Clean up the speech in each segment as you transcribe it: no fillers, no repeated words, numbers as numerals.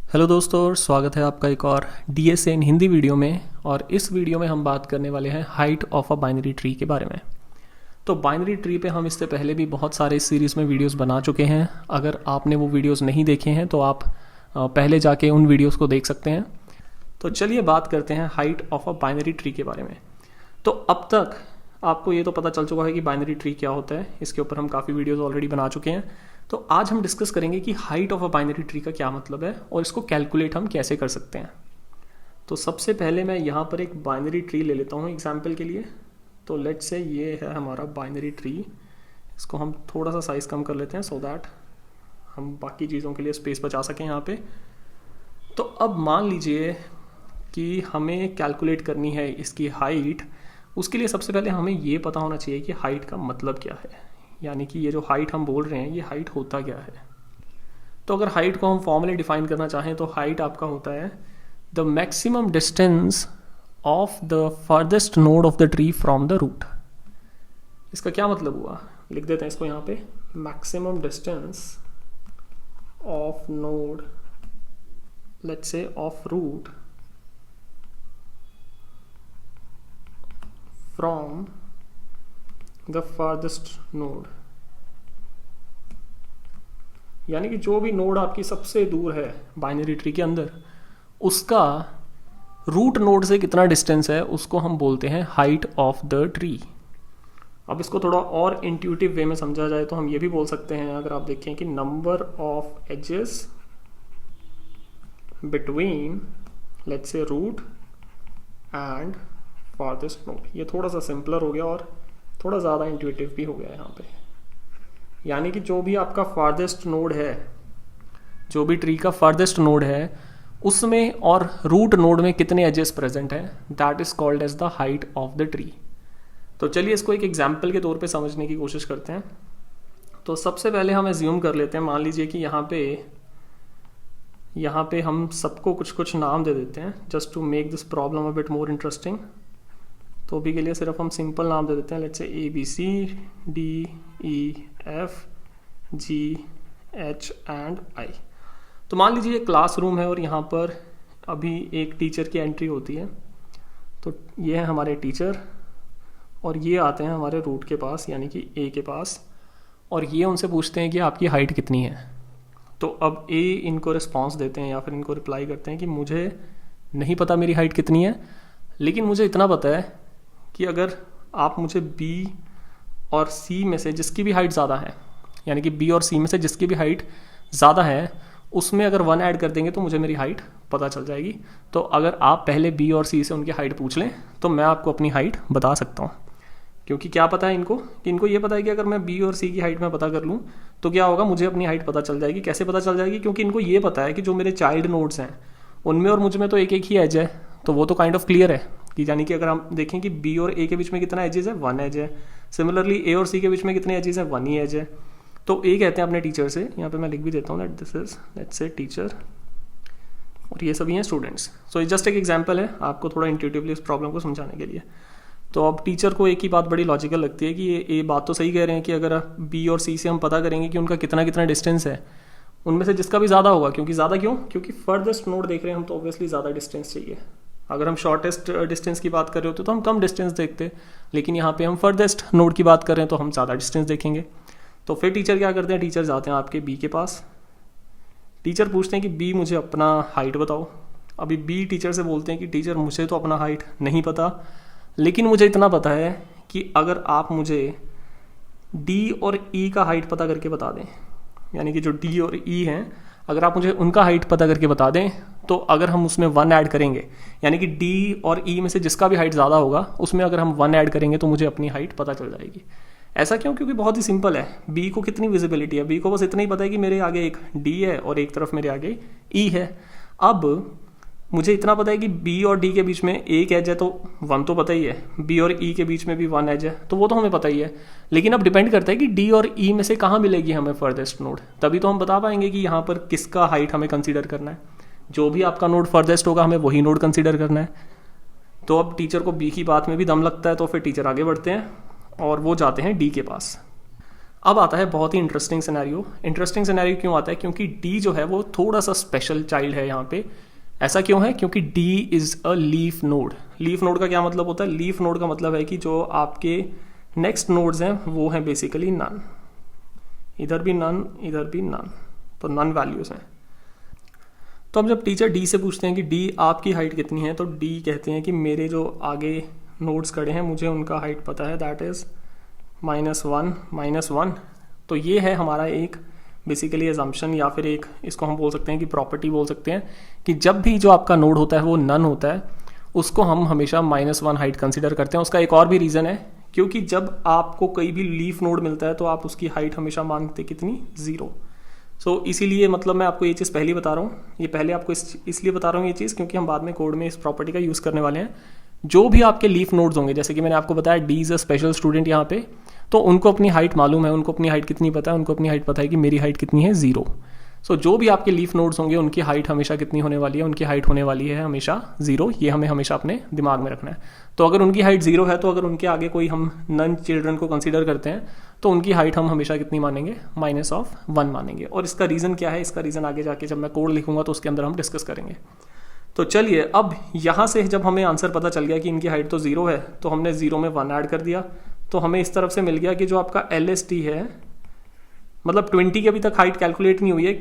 Hello दोस्तों, और स्वागत है आपका एक और डीएसए इन हिंदी वीडियो में। और इस वीडियो में हम बात करने वाले हैं height of a binary tree के बारे में। तो बाइनरी ट्री पे हम इससे पहले भी बहुत सारे इस सीरीज़ में वीडियोस बना चुके हैं। अगर आपने वो वीडियोस नहीं देखे हैं तो आप पहले जाके उन वीडियोस को देख सकते हैं। तो चलिए बात करते हैं height of a binary tree के बारे में। तो अब तक आपको ये तो पता चल चुका है कि बाइनरी ट्री क्या होता है। इसके ऊपर हम काफ़ी वीडियोस ऑलरेडी बना चुके हैं। तो आज हम डिस्कस करेंगे कि height of a binary tree का क्या मतलब है और इसको कैलकुलेट हम कैसे कर सकते हैं। तो सबसे पहले मैं यहाँ पर एक बाइनरी ट्री ले लेता हूँ एग्जाम्पल के लिए। तो लेट्स से ये है हमारा बाइनरी ट्री। इसको हम थोड़ा सा साइज़ कम कर लेते हैं सो दैट हम बाकी चीज़ों के लिए स्पेस बचा सकें यहाँ पे। तो अब मान लीजिए कि हमें कैलकुलेट करनी है इसकी हाइट। उसके लिए सबसे पहले हमें ये पता होना चाहिए कि हाइट का मतलब क्या है, यानी कि ये जो हाइट हम बोल रहे हैं ये हाइट होता क्या है। तो अगर हाइट को हम फॉर्मली डिफाइन करना चाहें तो हाइट आपका होता है the maximum distance of the farthest node of the tree from the root. इसका क्या मतलब हुआ, लिख देते हैं इसको यहाँ पे। Maximum distance of node, let's say of root from the farthest node, यानी कि जो भी नोड आपकी सबसे दूर है बाइनरी ट्री के अंदर, उसका रूट नोड से कितना डिस्टेंस है उसको हम बोलते हैं हाइट ऑफ द ट्री। अब इसको थोड़ा और इंट्यूटिव वे में समझा जाए तो हम ये भी बोल सकते हैं, अगर आप देखें कि number of edges between let's say root and farthest node. ये थोड़ा सा सिंपलर हो गया और थोड़ा ज़्यादा इंट्यूटिव भी हो गया यहाँ पे। यानी कि जो भी आपका फार्देस्ट नोड है, जो भी ट्री का फार्देस्ट नोड है, उसमें और रूट नोड में कितने एजेस प्रेजेंट हैं, that is called as the height of the tree. तो चलिए इसको एक एग्जाम्पल के तौर पे समझने की कोशिश करते हैं। तो सबसे पहले हम एज्यूम कर लेते हैं, मान लीजिए कि यहाँ पे हम सबको कुछ कुछ नाम दे देते हैं just to make this problem a bit more interesting. तो अभी के लिए सिर्फ हम सिंपल नाम दे देते हैं, let's say ABCDEFGH and I। तो मान लीजिए क्लासरूम है और यहाँ पर अभी एक टीचर की एंट्री होती है। तो ये है हमारे टीचर और ये आते हैं हमारे रूट के पास यानी कि A के पास, और ये उनसे पूछते हैं कि आपकी हाइट कितनी है। तो अब A इनको रिस्पॉन्स देते हैं या फिर इनको रिप्लाई करते हैं कि मुझे नहीं पता मेरी हाइट कितनी है, लेकिन मुझे इतना पता है कि अगर आप मुझे B और C में से जिसकी भी हाइट ज़्यादा है, यानी कि B और C में से जिसकी भी हाइट ज़्यादा है, उसमें अगर 1 ऐड कर देंगे तो मुझे मेरी हाइट पता चल जाएगी। तो अगर आप पहले B और C से उनकी हाइट पूछ लें तो मैं आपको अपनी हाइट बता सकता हूँ। क्योंकि क्या पता है इनको, कि इनको ये पता है कि अगर मैं B और C की हाइट में पता कर लूँ तो क्या होगा, मुझे अपनी हाइट पता चल जाएगी। कैसे पता चल जाएगी, क्योंकि इनको ये पता है कि जो मेरे चाइल्ड नोड्स हैं उनमें और मुझ में तो एक एक ही एज है। तो वो तो काइंड ऑफ क्लियर है कि यानी कि अगर हम देखें कि B और A के बीच में कितना एजेस है, 1 एज है। सिमिलरली A और C के बीच में कितने एजेस है, 1 ही एज है। तो A कहते हैं अपने टीचर से, यहाँ पे मैं लिख भी देता हूँ that this is let's say teacher, और ये सभी हैं स्टूडेंट्स। सो ये जस्ट एक एग्जांपल है आपको थोड़ा इंट्यूटिवली इस प्रॉब्लम को समझाने के लिए। तो अब टीचर को एक ही बात बड़ी लॉजिकल लगती है कि ये बात तो सही कह रहे हैं कि अगर B और C से हम पता करेंगे कि उनका कितना कितना डिस्टेंस है, उनमें से जिसका भी ज़्यादा होगा, क्योंकि ज़्यादा क्यों, क्योंकि फर्देस्ट नोड देख रहे हैं हम तो ऑब्वियसली ज़्यादा डिस्टेंस चाहिए। अगर हम शॉर्टेस्ट डिस्टेंस की बात कर रहे होते तो हम कम डिस्टेंस देखते, लेकिन यहाँ पे हम फर्देस्ट नोड की बात कर रहे हैं तो हम ज़्यादा डिस्टेंस देखेंगे। तो फिर टीचर क्या करते हैं, टीचर जाते हैं आपके B के पास। टीचर पूछते हैं कि B मुझे अपना हाइट बताओ। अभी B टीचर से बोलते हैं कि टीचर मुझे तो अपना हाइट नहीं पता, लेकिन मुझे इतना पता है कि अगर आप मुझे D और E का हाइट पता करके बता दें, यानी कि जो D और E हैं, अगर आप मुझे उनका हाइट पता करके बता दें तो अगर हम उसमें 1 ऐड करेंगे, यानी कि D और E में से जिसका भी हाइट ज़्यादा होगा उसमें अगर हम 1 ऐड करेंगे तो मुझे अपनी हाइट पता चल जाएगी। ऐसा क्यों, क्योंकि बहुत ही सिंपल है। B को कितनी विजिबिलिटी है, B को बस इतना ही पता है कि मेरे आगे एक D है और एक तरफ मेरे आगे E है। अब मुझे इतना पता है कि B और D के बीच में एक एज है तो 1 तो पता ही है, B और E के बीच में भी 1 एज है तो वो तो हमें पता ही है। लेकिन अब डिपेंड करता है कि D और E में से कहाँ मिलेगी हमें फर्देस्ट नोड, तभी तो हम बता पाएंगे कि यहाँ पर किसका हाइट हमें कंसीडर करना है। जो भी आपका नोड फर्देस्ट होगा हमें वही नोड कंसीडर करना है। तो अब टीचर को B की बात में भी दम लगता है, तो फिर टीचर आगे बढ़ते हैं और वो जाते हैं D के पास। अब आता है बहुत ही इंटरेस्टिंग सिनेरियो। इंटरेस्टिंग सिनेरियो क्यों आता है? क्योंकि डी जो है वो थोड़ा सा स्पेशल चाइल्ड है यहाँ पे। ऐसा क्यों है? क्योंकि D is a leaf node. Leaf node का क्या मतलब होता है? लीफ नोड का मतलब है कि जो आपके नेक्स्ट नोड्स हैं वो हैं बेसिकली नन, इधर भी नन, इधर भी नन, तो नन वैल्यूज़ हैं। तो अब जब टीचर डी से पूछते हैं कि डी आपकी हाइट कितनी है, तो डी कहते हैं कि मेरे जो आगे नोड्स खड़े हैं मुझे उनका हाइट पता है, दैट इज़ -1 तो ये है हमारा एक बेसिकली एजम्पशन, या फिर एक इसको हम बोल सकते हैं कि प्रॉपर्टी बोल सकते हैं कि जब भी जो आपका नोड होता है वो नन होता है उसको हम हमेशा -1 हाइट कंसिडर करते हैं। उसका एक और भी रीज़न है, क्योंकि जब आपको कोई भी लीफ नोड मिलता है तो आप उसकी हाइट हमेशा मानते कितनी? 0। सो इसीलिए मतलब मैं आपको ये चीज़ पहले बता रहा हूँ, ये पहले आपको इसलिए बता रहा हूँ ये चीज़ क्योंकि हम बाद में कोड में इस प्रॉपर्टी का यूज़ करने वाले हैं। जो भी आपके लीफ नोड्स होंगे, जैसे कि मैंने आपको बताया D is a special student यहाँ पे, तो उनको अपनी हाइट मालूम है, उनको अपनी हाइट कितनी पता है, उनको अपनी हाइट पता है कि मेरी हाइट कितनी है 0। सो जो भी आपके लीफ नोड्स होंगे उनकी हाइट हमेशा कितनी होने वाली है? उनकी हाइट होने वाली है हमेशा 0। ये हमें हमेशा अपने दिमाग में रखना है। तो अगर उनकी हाइट 0 है तो अगर उनके आगे कोई हम नन चिल्ड्रन को कंसीडर करते हैं तो उनकी हाइट हम हमेशा कितनी मानेंगे? -1 मानेंगे। और इसका रीज़न क्या है? इसका रीज़न आगे जाके जब मैं कोड लिखूंगा तो उसके अंदर हम डिस्कस करेंगे। तो चलिए, अब यहाँ से जब हमें आंसर पता चल गया कि इनकी हाइट तो 0 है तो हमने 0 में 1 ऐड कर दिया, तो हमें इस तरफ से मिल गया कि जो आपका LST है, मतलब 20 की अभी तक हाइट कैलकुलेट नहीं हुई है,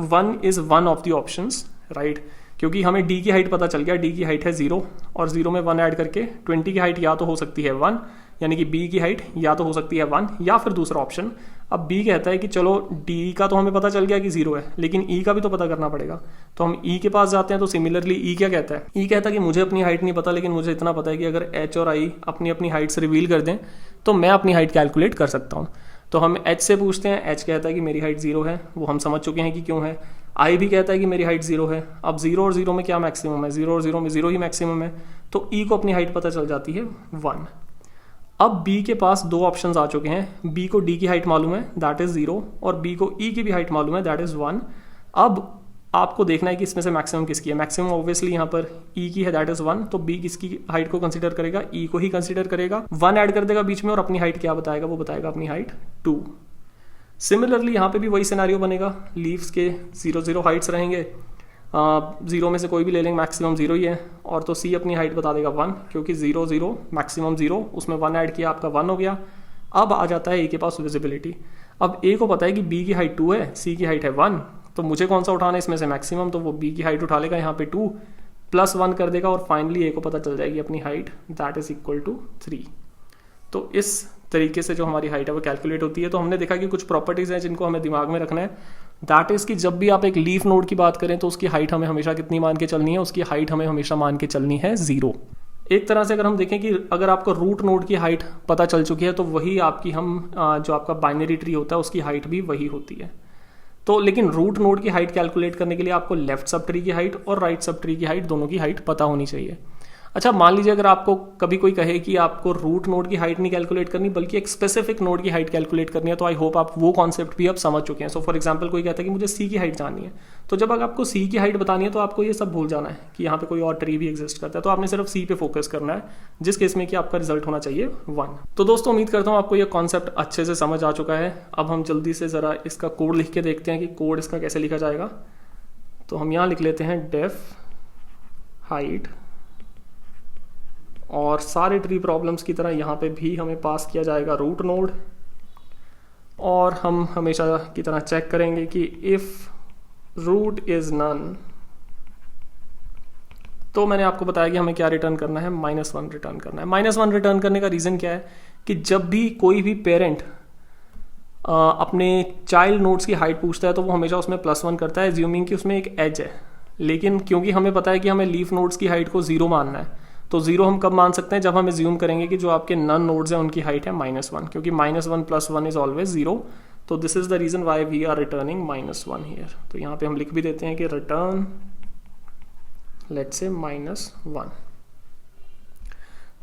1 is one of the options, right? क्योंकि हमें डी की हाइट पता चल गया, डी की हाइट है 0 और 0 में 1 ऐड करके 20 की हाइट या तो हो सकती है 1, यानी कि बी की हाइट या तो हो सकती है 1, या फिर दूसरा ऑप्शन। अब बी कहता है कि चलो डी का तो हमें पता चल गया कि 0 है, लेकिन ई का भी तो पता करना पड़ेगा। तो हम ई के पास जाते हैं। तो सिमिलरली ई क्या कहता है? ई कहता है कि मुझे अपनी हाइट नहीं पता, लेकिन मुझे इतना पता है कि अगर एच और आई अपनी अपनी हाइट्स रिवील कर दें तो मैं अपनी हाइट कैलकुलेट कर सकता हूँ। तो हम एच से पूछते हैं, एच कहता है कि मेरी हाइट 0 है, वो हम समझ चुके हैं कि क्यों है। आई भी कहता है कि मेरी हाइट 0 है। अब 0 और 0 में क्या मैक्सिमम है? 0 और 0 में 0 ही मैक्सिमम है, तो ई को अपनी हाइट पता चल जाती है 1। अब बी के पास 2 ऑप्शंस आ चुके हैं। बी को डी की हाइट मालूम है, दैट इज़ 0, और बी को ई की भी हाइट मालूम है, दैट इज़ 1। अब आपको देखना है कि इसमें से मैक्सिमम किसकी है। मैक्सिमम ऑब्वियसली यहाँ पर ई की है, दैट इज़ 1, तो बी किसकी हाइट को कंसीडर करेगा? ई को ही कंसीडर करेगा। 1 ऐड कर देगा बीच में और अपनी हाइट क्या बताएगा? वो बताएगा अपनी हाइट 2। सिमिलरली यहाँ पे भी वही सिनेरियो बनेगा, लीव्स के 0 हाइट्स रहेंगे, 0 में से कोई भी ले लेंगे, मैक्सिमम 0 ही है, और तो सी अपनी हाइट बता देगा 1, क्योंकि 0 मैक्सिमम 0, उसमें 1 ऐड किया, आपका 1 हो गया। अब आ जाता है ए के पास विजिबिलिटी। अब ए को पता है कि बी की हाइट 2 है, सी की हाइट है 1, तो मुझे कौन सा उठाना है इसमें से? मैक्सिमम। तो वो बी की हाइट उठा लेगा, यहाँ पे 2 + 1 कर देगा, और फाइनली ए को पता चल जाएगी अपनी height, that is equal to 3। तो इस तरीके से जो हमारी हाइट है वो कैलकुलेट होती है। तो हमने देखा कि कुछ प्रॉपर्टीज़ हैं जिनको हमें दिमाग में रखना है, दैट इज़ कि जब भी आप एक लीफ नोड की बात करें तो उसकी हाइट हमें हमेशा कितनी मान के चलनी है? उसकी हाइट हमें हमेशा मान के चलनी है 0। एक तरह से अगर हम देखें कि अगर आपको रूट नोड की हाइट पता चल चुकी है तो वही आपकी जो आपका बाइनरी ट्री होता है उसकी हाइट भी वही होती है। तो लेकिन रूट नोड की हाइट कैलकुलेट करने के लिए आपको लेफ्ट सब ट्री की हाइट और राइट सब ट्री की हाइट दोनों की हाइट पता होनी चाहिए। अच्छा, मान लीजिए अगर आपको कभी कोई कहे कि आपको रूट नोड की हाइट नहीं कैलकुलेट करनी बल्कि एक स्पेसिफिक नोड की हाइट कैलकुलेट करनी है, तो आई होप आप वो कॉन्सेप्ट भी अब समझ चुके हैं। सो फॉर एग्जांपल कोई कहता है कि मुझे सी की हाइट जाननी है, तो जब अगर आपको सी की हाइट बतानी है तो आपको ये सब भूल जाना है कि यहाँ पे कोई और ट्री भी एग्जिस्ट करता है, तो आपने सिर्फ सी पे फोकस करना है, जिस केस में कि आपका रिजल्ट होना चाहिए 1। तो दोस्तों उम्मीद करता हूँ आपको ये कॉन्सेप्ट अच्छे से समझ आ चुका है। अब हम जल्दी से ज़रा इसका कोड लिख के देखते हैं कि कोड इसका कैसे लिखा जाएगा। तो हम यहाँ लिख लेते हैं डेफ हाइट, और सारे ट्री प्रॉब्लम्स की तरह यहाँ पे भी हमें पास किया जाएगा रूट नोड, और हम हमेशा की तरह चेक करेंगे कि इफ़ रूट इज़ नन, तो मैंने आपको बताया कि हमें क्या रिटर्न करना है? -1 रिटर्न करना है। -1 रिटर्न करने का रीज़न क्या है कि जब भी कोई भी पेरेंट अपने चाइल्ड नोड्स की हाइट पूछता है तो वो हमेशा उसमें +1 करता है, एज्यूमिंग कि उसमें एक एज है। लेकिन क्योंकि हमें पता है कि हमें लीफ नोड्स की हाइट को 0 मानना है, तो 0 हम कब मान सकते हैं? जब हम एज्यूम करेंगे कि जो आपके नन नोड्स हैं उनकी हाइट है -1, क्योंकि -1 + 1 इज ऑलवेज 0। तो this is the reason why we are returning -1 here. तो यहाँ पे हम लिख भी देते हैं कि रिटर्न लेट्स से -1।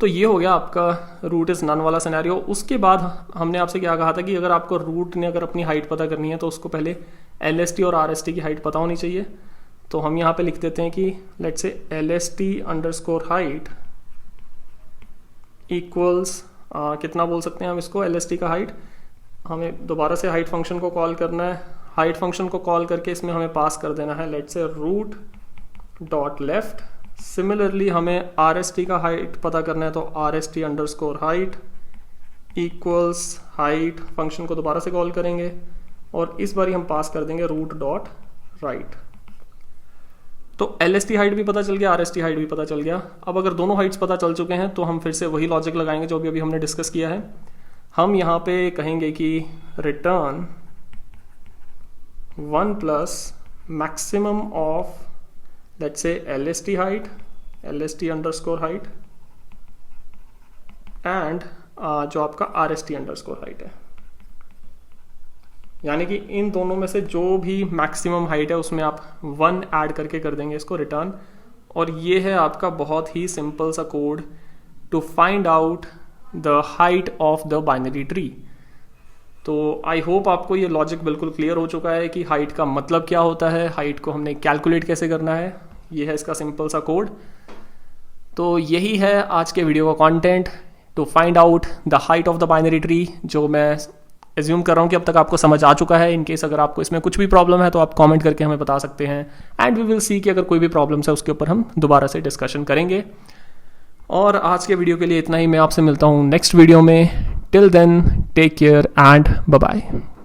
तो ये हो गया आपका रूट इज नन वाला सिनेरियो। उसके बाद हमने आपसे क्या कहा था कि अगर आपको रूट ने अगर अपनी हाइट पता करनी है तो उसको पहले LST और RST की हाइट पता होनी चाहिए। तो हम यहाँ पे लिख देते हैं कि लेट्स से LST_height इक्वल्स कितना बोल सकते हैं हम इसको? LST का हाइट हमें दोबारा से हाइट फंक्शन को कॉल करना है। हाइट फंक्शन को कॉल करके इसमें हमें पास कर देना है let's say root dot left. Similarly हमें आर एस टी का हाइट पता करना है, तो R S T underscore height equals height function को दोबारा से कॉल करेंगे और इस बार हम पास कर देंगे रूट डॉट राइट। तो एल एस टी हाइट भी पता चल गया, आर एस टी हाइट भी पता चल गया। अब अगर दोनों हाइट्स पता चल चुके हैं तो हम फिर से वही लॉजिक लगाएंगे जो अभी हमने डिस्कस किया है। हम यहाँ पे कहेंगे कि return 1 plus maximum of let's say L S T height, L S T underscore height and जो आपका are S T underscore height है, यानी कि इन दोनों में से जो भी मैक्सिमम हाइट है उसमें आप 1 ऐड करके कर देंगे इसको रिटर्न। और ये है आपका बहुत ही सिंपल सा code to find out the height of the binary tree. तो आई होप आपको ये लॉजिक बिल्कुल क्लियर हो चुका है कि हाइट का मतलब क्या होता है, हाइट को हमने कैलकुलेट कैसे करना है। ये है इसका सिंपल सा कोड। तो यही है आज के वीडियो का content to find out the height of the binary tree, जो मैं एज्यूम कर रहा हूँ कि अब तक आपको समझ आ चुका है। इन केस अगर आपको इसमें कुछ भी प्रॉब्लम है तो आप कमेंट करके हमें बता सकते हैं एंड वी विल सी कि अगर कोई भी प्रॉब्लम्स है उसके ऊपर हम दोबारा से डिस्कशन करेंगे। और आज के वीडियो के लिए इतना ही। मैं आपसे मिलता हूँ नेक्स्ट वीडियो में। Till then take care and bye bye.